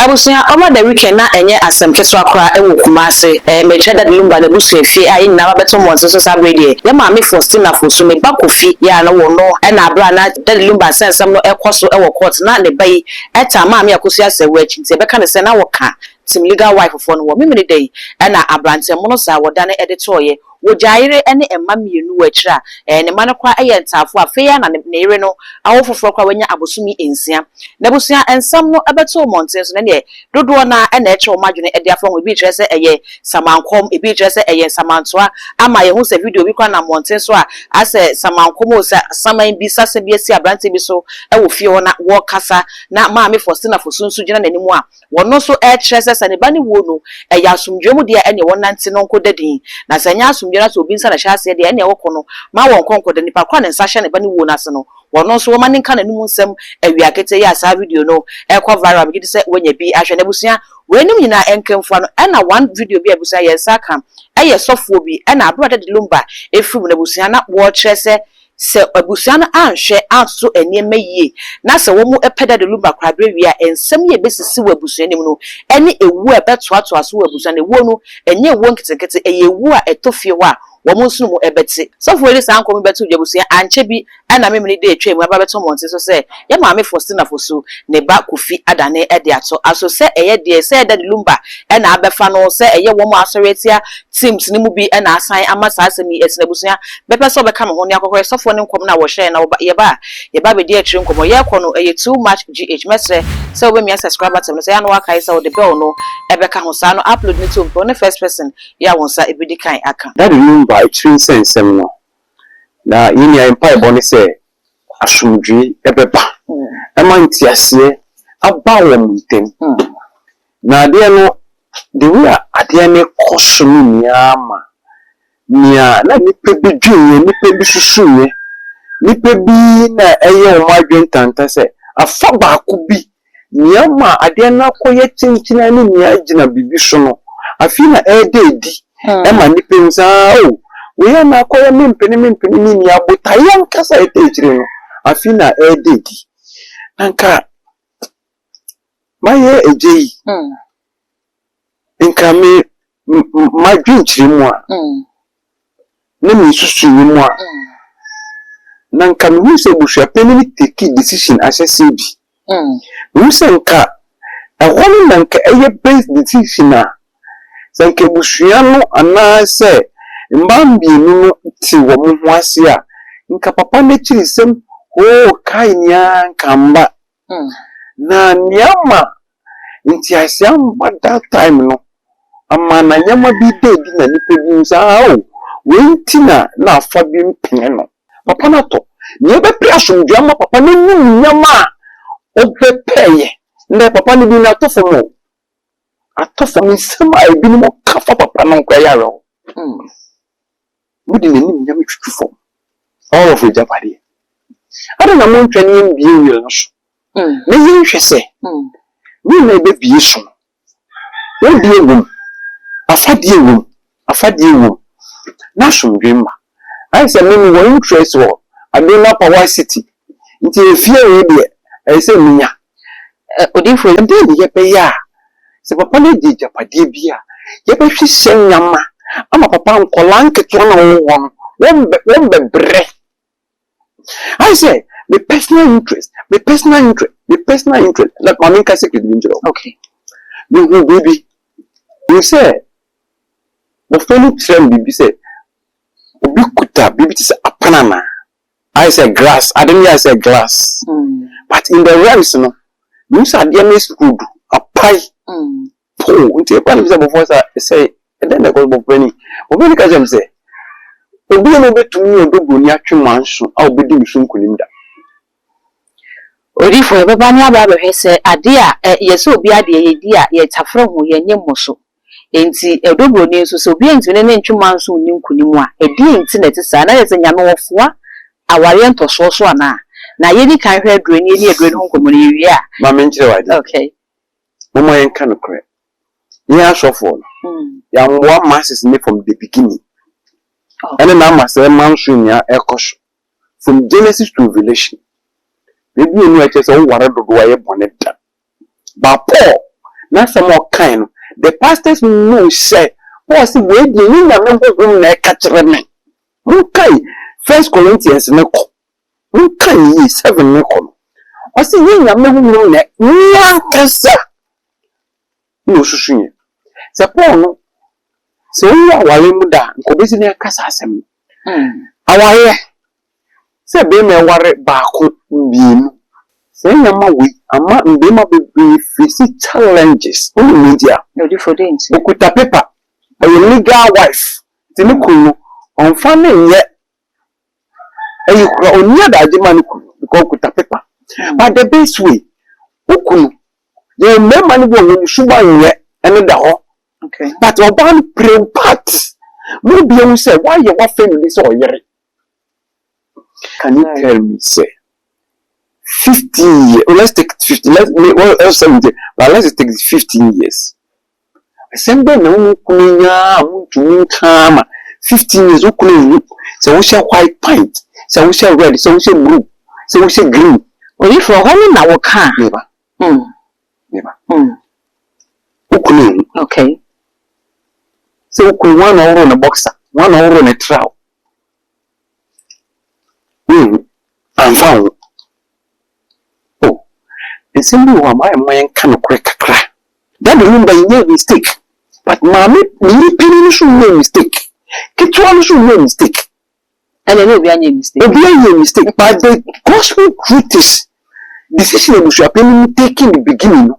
Abusia over the weekend na enye asem keso akra e wo Kumase me cheda de lumba de busu efie ayi na babeto mo so sabrede ye ma me Faustina Fosu me bakofi ya na wo no e na abra na de lumba sensem no ekoso e wo court na ne bai eta ma me akosu asewe achi nti e beka ne se na wo ka tim legal wife for no wo me dey e na abrante mo no sa wo da na editoye wo jaire ene emma mienu wachira ne ma no kwa eye ntafo afeya na ne ire no awofoforo kwa wanya abosumi ensia na busia ensam no ebeto monten so ne dodo na na eche o madwene ede afo we bi kire se eye samankom e bi kire se eye samantoa ama ye hu se video bi kwa na monten so a ase samankom o sa saman bi sase bi esi abrante bi so e wo fie ho na wo kasa na ma me Faustina Fosu nso gina nanimu a wono so e kire se sane ba ne wo no e yasomdwemu de ene wonante no nkodadin na sanya asomdwera so obi nsa na hyase de ene wokono ma won konkoda nipa kwa ne nsa hye ne ba ne wo na se no wono so wo ma ne nka nanum nsem awiakete ya sa video no e kwa viral bi de se wonya bi ahwe na busia wenim nyina enkemfo no na one video bi abusia ye saka eye sofo bi na abroda de lumba efum na busia na wo kire se abusia no anhwe anso eniema yie na se wo mu epeda de lumba kwabre wi a ensem ye besisi wo abusia nim no ene ewu e betoato aso wo abusia ne wo no enye wo nketekete eye ewu a etofie ho a wo sunu mu ebeti so for this ankom betu dwabusia anche bi na memni de etwa mu aba beto monte so se ye ma me Faustina Fosu ne ba Kofi adane ede ato aso se eye de se ede lumba na abefa no se eye wo mu asoretia teams ni mu bi na asan amasa asemi esinabusia bepe so beka me ho ne akokore so for ne nkom na wo share na ye ba be de atri nkom ye kono eye too much gh mesre se we me subscriber tem so ya no wakai se wo de bell no ebeka ho sa no upload ni to on the first person ya wonsa ebidi kan aka that lumba etri sensem no na yini empire boni se asumdwe ebeba emanti ase aba wo muntem na de no de we ade ne kosum nyama nia na nipa bi dwuye nipa bi susuye nipa bi na eye o madwen tanta se afa ba ko bi nyama ade na koye chinchina ni nia gina bibi so no afi na ededi ema nipa nsa o we na koye mempeni ni nia botayan kasa etechire no afi na ededi nanka maye ejeyi nka me madwen chire mu a na me susu mu a nanka me se busha penini take decision asese bi me se nka ehonu nanka eye base decision a sanke busua no ana se mbambi no ti wo mu ho ase a nka papa na chiri sem o kai nya nkamba na nyama nti asiamba that time no ama na nyama bi dedi na nipa bi nsa o wentina na afa bi mpene no papa na to nye be pre asomdwa ma papa na nyum nyama o bepeye nde papa ni bi na atofo mo atofo mi sema e bi mo kafa papa na nkwa ya ro mudi na nim nyama twutufo all of Japadi ada na mo ntwani mbie wi no so na yin hwese ni na be bie so wo die wum afadie wum na somdwemma ai se me wo interest wo adona power city nti efie we de ai se minya odifo nde ye be ya se papa na di Japadi bia ye be hwese nyama ama papa nkola nketo na wo bebre I say the personal interest. Like my main case could be okay. You baby. You say the fellow trend baby say Ubikuta baby is a panama. I say grass. I don't say glass. But in the realms, no, you say the school a pie. Oh, until before say and then I go for penny. When you say obi no betumi odogoni atwe manso a obedi nso nkolimda odi fo beba ni aba behwe se ade a yese obi ade yedi a ye tafro ho ye nyemoso enti odogoni nso se obi enti ne ntwe manso ni nkonimu a edi enti na tisa na yese nyame wofoa aware ntoso so ana na yedi kan hwe aduro ni edi aduro no nkomori yewi a ma me nkire wade okay momo yen kan kre ni asofo ya mwa masses ni from the beginning. And then I'm say mansion ya ekos from Genesis to Revelation. Maybe you know just all what do I bonnet. But Paul Not some more kind. The pastors know say, "What's the way you never catch them?" Okay, 1 Corinthians no. Okay, 7 no. I see you never net. No, Sushi. Sapon. So you are Walimuda, Kobisina Casasem. Our say, be me worry back beam. Say, Yama, we are not beam up with challenges. Only media. No different. Okuta paper. Or your legal wife. Tinuku on family yet. And you cry on near that demand because Okuta paper. But the best way, Ukunu. You remember when you should buy yet and the hall. Okay. But one pray part. Maybe you say, why you are family this or year? Can you tell me, say, 50 years? Let's take 50, let's 70, but let's take 15 years. I send them no kunya, 15 years, so we shall white pint, so we shall red, so we shall blue, so we shall green. Well, if we're holding our car, never. Okay. So we 1 hour on a boxer, 1 hour on a trout. I'm found. Oh, and simply one my kind of crack. That remember you made mistake. But mammy, me penny should make mistake. Get one should make mistake. And I know we are mistake. But we are mistake. But the gospel truth is decision we should have taking the beginning.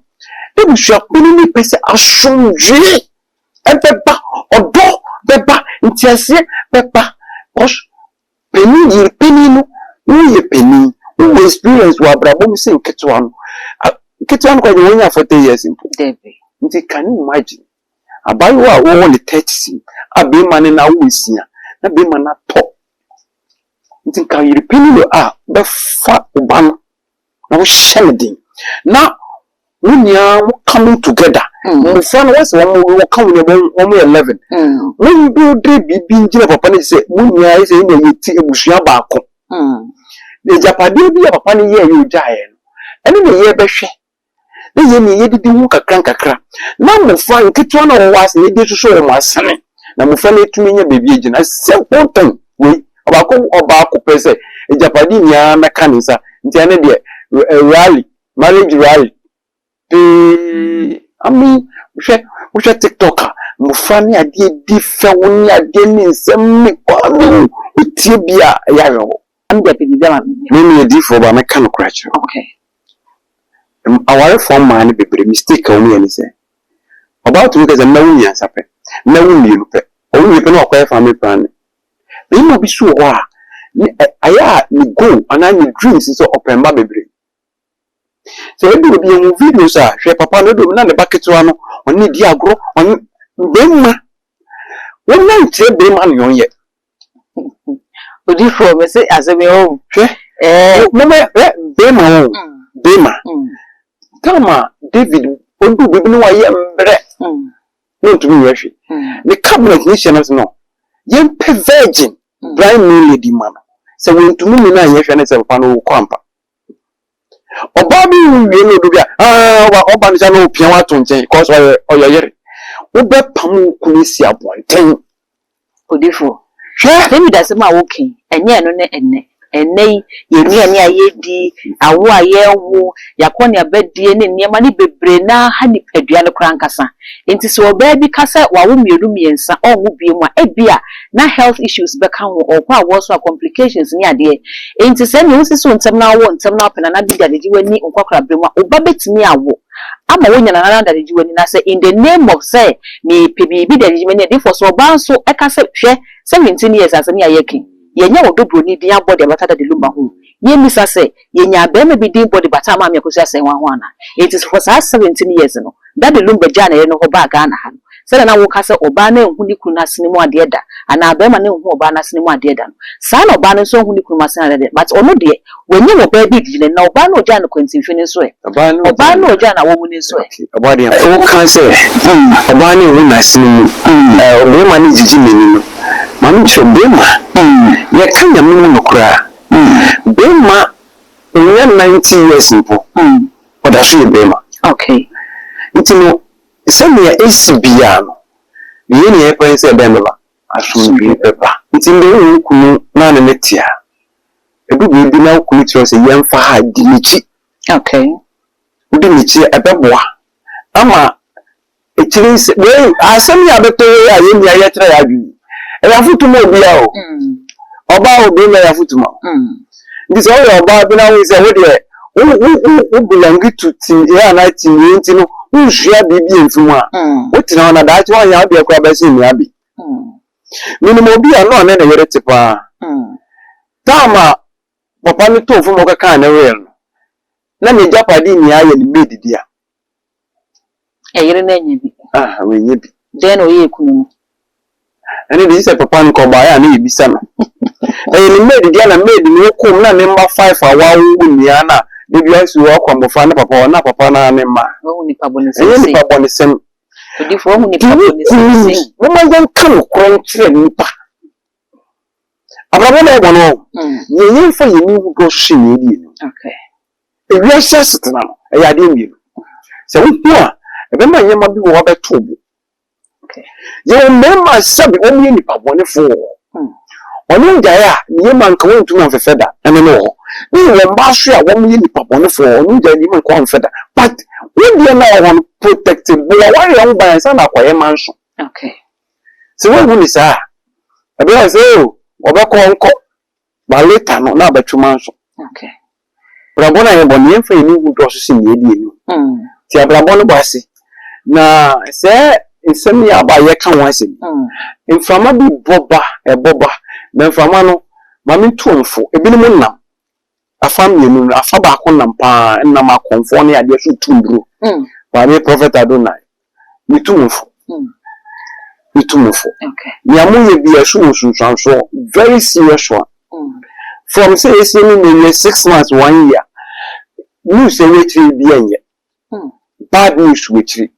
Then we should have been person as shown J. And Peppa or do Peppa in Chelsea Peppa. Gosh, penny no. We penny. We experience what Brabum say Ketuan. Ketuan got one 40 years in Debbie. Can you imagine? A buy one the 30. A be man in our wisia. A be man at top. Can you penny the fat Obama? Now shedding. Now when you are coming together, my son was one coming when we 11. When you do being Papa say, when you are saying you Bushiabako. The Japadi be a funny year you giant. And in the year Beshe. The year did you a crank a crap. Now, my friend, Kitwana was needed to show my son. Now, my friend, to me, baby, I said, one thing. We about per se. A Japadi Yakanisa, Janet, rally, marriage rally. I mean, we shall TikToker. Mufani, I did different, I didn't send me. Tibia, Yaro. I'm the maybe a different but I can't crash. Okay. Our form man be mistake only and say. About to because a no years up. No you pay. Only you can acquire family plan. They might be sure. I go and I need dreams is open baby. So it will be a video, sir. She papa no do none the bucket one on need diagro on Bema. One night, Bema yet. Odi from say as we home. Mama Bema. Bema. Tama David Odu bibi no aye mbre. No to me reshi. The cabinet nations no. Yen pe virgin. Blind me lady man. So when to me na ye hwe na se papa no kwampa. Oba bi wi no do bia. Oba ni no pia wa to nchen because oyere. Wo be pam kunisi abonten. Odifo. Let me that's my walking, and yeah, no, and nay, ye near ye di, a war ye wo, Yakonia bed dear near money be brena, honey, a diano crankasa. Into so baby cassa, while we do me and son, or will be my ebia, not health issues become or what was our complications near dear. Into send you soon some now want some up and another that you will need or cockra brima or babbit me a wo. I'm a winner that you will say in the name of say, me PB that you may for so bound so I can say 17 years as a near yaking. Ye nya wodo broni dia body batata de lumba ho. Ye misa say ye nya be me be din body batama me akosia say wan wan na. It is for 17 years no. That the lumba jana ye no ho ba Ghana ha. Say na wo ka say oba na ehuni kunu na sini mu ade da. Ana be ma na ehuni oba na sini mu ade da no. Sa na oba na so ehuni kunu ma sini ade. But ono de wenye wo ba bi gile na oba na oja na kwantimfi ni so e. Oba na oja na wo mu ni so e. Oba de wo kan say oba na ehuni na sini mu. Oba ma ni jiji meni no. Mami so Bema. Ye kan ya mu no kura. Bema onye 90 years mpo. Oda so Bema. Okay. nti no sɛnea ɛsi bia no yɛn ne yɛpɛn sɛ ɛbɛn no ba asomdwe bɛba nti mbe wo kunu na ne tia edu bi na kunu kyerɛ sɛ yɛmfa ha di nichi okay wodi nichi ɛbɛboa ama ɛkyiri sɛ we asɛm ya bɛtɔ a yɛn ya yɛtrɛ ya adwi ɛyafutuma obi a o ọba obi na yafutuma nti sɛ ɔyɛ ɔba bi na wo sɛ wo deɛ wo belongi to team ya na team yi nti no wo hwia bibi mfum a wo tena na daakye wo anya wo deɛ kora bɛsɛ nnua bi minimum obi a no ne na yɛre te paa tama papa no to fom ɔkaka ne real no na me japade ni ayɛ ne medidi a ɛyere na anya bi we nya bi den oyɛ kunu ɛne de sɛ papa no kɔba ya na yɛbisa no ɛyɛ ne medidi na medi no kom na ne mba 5 a wawo nia na de bia su ɔkɔ mbofa na papa na ne ma wo nipa bɔne ɛyɛ nipa bɔne sɛm odifo wo nipa bɔne sɛm mo ma yan kan kron kyerɛ nipa abrabo na ɛbɔ no yɛyɛ mfa yɛni hu do hye ne die no okay ewia hyɛ setena no ɛyɛ ade mbienu sɛ wo hu a ɛbɛma nyɛma bi wɔ wabɛto bo okay yɛwɔ mmarima sɛbi wɔn yɛ nipa bɔnefoɔ ɔno gyae a ne yɛma nka wɔntumi amfɛfɛ da ɛne no wɔ ne wɔn mba so a wɔn yɛ nipa bɔnefoɔ ɔno gyae ne yɛma nka wɔmfɛ da but wɔn deɛ na wɔn protective bo wɔn yɛ ho ban sɛ na akɔyɛ man so okay sɛ wɔn hu ne saa ɛbɛyɛ sɛ o wɔbɛkɔ nkɔ ba later no na abɛtwe man so okay brabɔ na yɛ bɔ ne yɛmfa yɛ ne hu dɔ so sɛ ne yɛdi anim ti abrabɔ no bɔ ase na sɛ nsɛm yɛ aba yɛka ho asɛm mframa bi ɛbɔba na mframa no mame ntomfo ebinom nam afa mmienu no afa baako nam paa nam akɔmfo ne adeɛ so tumduro mame prophet Adonai mitumfo okay niamu yɛ bi ɛso sunsanso very serious one from say esi ni 6 months 1 year news ɛwɛtiri bi ɛnyɛ bad news wɛtiri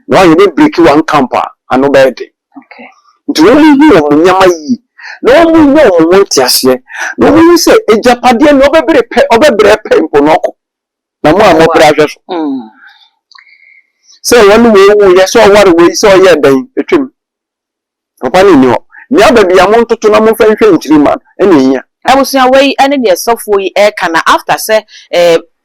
na you dey break one camper and no bad okay nti wo yi wo nyama yi na wo mu wo ntiase na wo yi se ejapade na obebere pɛ mpo no kɔ na mo amobra hwɛ so sɛ wɔn wo yɛ sɛ ɔware wo yi sɛ ɔyɛ dan etwem papa ni ho ni ababi amon toto na mo fa nhwɛ nkyiri ma ɛna ehia abusua wei ene de sɔfo yi ɛka na after sɛ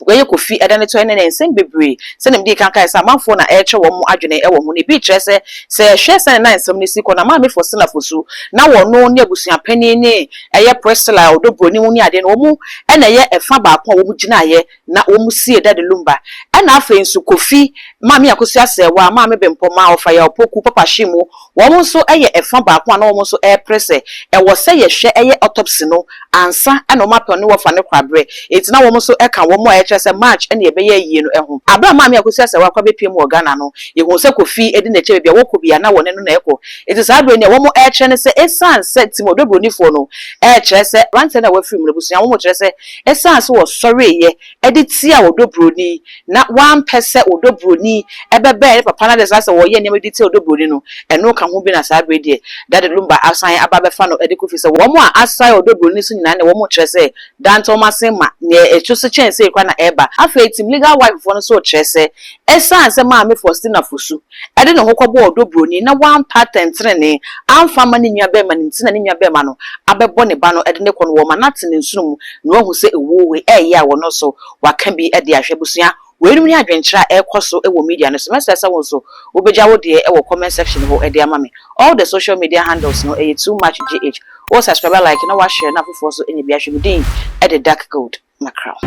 weye kofi edane to ene nsem bebre se nem di kan kai sa manfo na eche wo mu adwene e wo ho ne bi kire se hwe se na nsem ne siko na ma me fosi na fosu na wo no ne abusua pani ne eye prestla odobroni mu ni ade no mu ena ye efa ba ko wo mu gina ye na wo mu sie dade lumba ena afa nsu kofi ma me akosu asewa ma me bempo ma ofa ya opoku papa hyimu wo mu so eye efa ba ko na wo mu so presse e wo se ye hwe eye autopsy no ansa ena o ma pe ne wo fa ne kwabre etina wo mu so eka wo mu se match ene ebeye yie no eho abra ma me akosi ase wa kwa bepiem wo Ghana no ye hu se kofi edi na che bia wo ko bia na wone no na eko eti sa do ne wo mo eche ne se esan se timo dobronifo no eche se rante na wa free mu busuan wo mo chere se esan se wo sore ye edi tia wo dobroni na wan pese wo dobroni ebebe papa na de sa se wo ye ne edi tia wo dobroni no eno ka ho bi na sa bre de dade lumba asan ababe fa no edi kofi se wo mo asan wo dobroni so nyina ne wo mo chere se danto masema ne echu se chen se kwa na eba afa team legal wife for no so chese esan se ma me Faustina Fosu ede ne hokobo odobroni na one patent trene amfa ma ne nua be ma ne ntina ne nua be ma no abebo ne ba no ede ne kono wo ma nate ne nsunum no hu se ewo we eye a wo no so waka bi ede ahwebusua werum ni adwenkyira ekoso ewo media no so mesese won so obeja wo de ewo comment section ho ede ama me all the social media handles no too much gh o subscribe like na wa share na fofo so enye bi ahwebudin ede dark gold macrow.